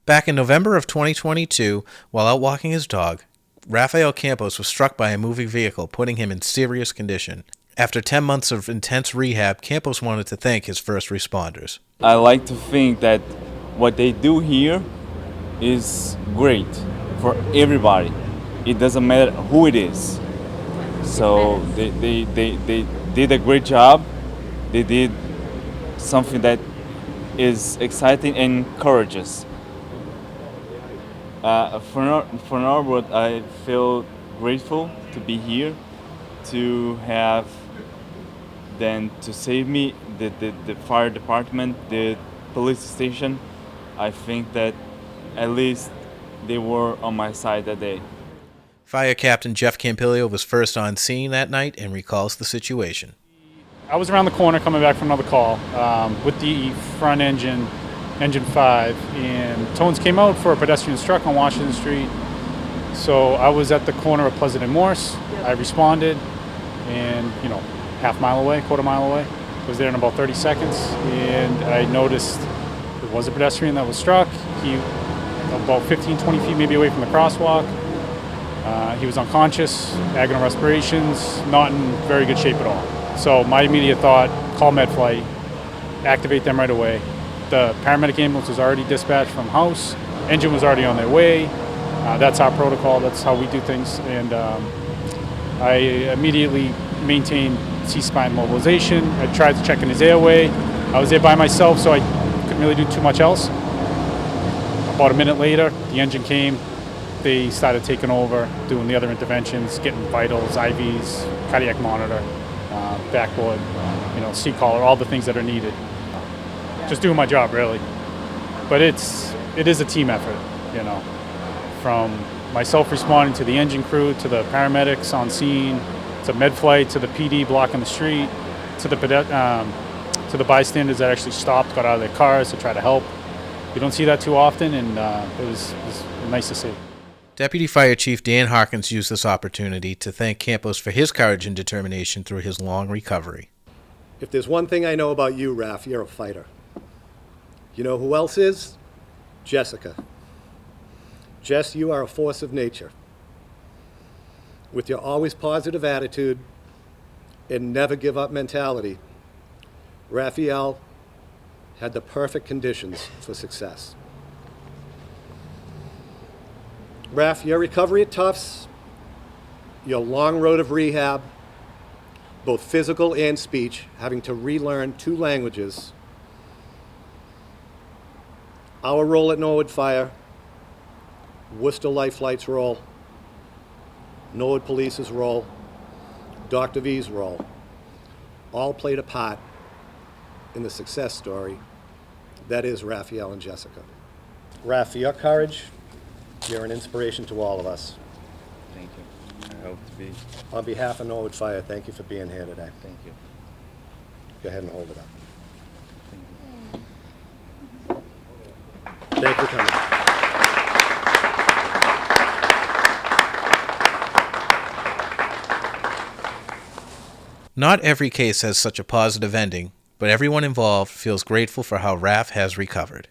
Back in November of 2022, while out walking his dog, Rafael Campos was struck by a moving vehicle, putting him in serious condition. After 10 months of intense rehab, Campos wanted to thank his first responders. I like to think that what they do here is great for everybody. It doesn't matter who it is. So they did a great job. They did something that is exciting and encourages. For Norwood, I feel grateful to be here, to have them to save me, the fire department, the police station. I think that at least they were on my side that day. Fire Captain Jeff Campilio was first on scene that night and recalls the situation. I was around the corner coming back from another call with the front engine 5, and tones came out for a pedestrian struck on Washington Street. So I was at the corner of Pleasant and Morse. I responded, and half mile away, quarter mile away. Was there in about 30 seconds, and I noticed there was a pedestrian that was struck. He about 15, 20 feet maybe away from the crosswalk. He was unconscious, agonal respirations, not in very good shape at all. So my immediate thought, call MedFlight, activate them right away. The paramedic ambulance was already dispatched from house. Engine was already on their way. That's our protocol. That's how we do things. And I immediately maintained C-spine mobilization. I tried to check in his airway. I was there by myself, so I couldn't really do too much else. About a minute later, the engine came. They started taking over, doing the other interventions, getting vitals, IVs, cardiac monitor, backboard, C-collar, all the things that are needed. Just doing my job, really. But it is a team effort, from myself responding to the engine crew, to the paramedics on scene, to MedFlight, to the PD blocking the street, to the bystanders that actually stopped, got out of their cars to try to help. You don't see that too often, and it was nice to see. Deputy Fire Chief Dan Harkins used this opportunity to thank Campos for his courage and determination through his long recovery. If there's one thing I know about you, Raf, you're a fighter. You know who else is? Jessica. Jess, you are a force of nature. With your always positive attitude and never give up mentality, Raphael had the perfect conditions for success. Raf, your recovery at Tufts, your long road of rehab, both physical and speech, having to relearn 2 languages, our role at Norwood Fire, Worcester Life Flight's role, Norwood Police's role, Dr. V's role, all played a part in the success story that is Raphael and Jessica. Raf, for your courage, you're an inspiration to all of us. Thank you. I hope to be. On behalf of Norwood Fire, thank you for being here today. Thank you. Go ahead and hold it up. Thank you. Thank you for coming. Not every case has such a positive ending, but everyone involved feels grateful for how Raf has recovered.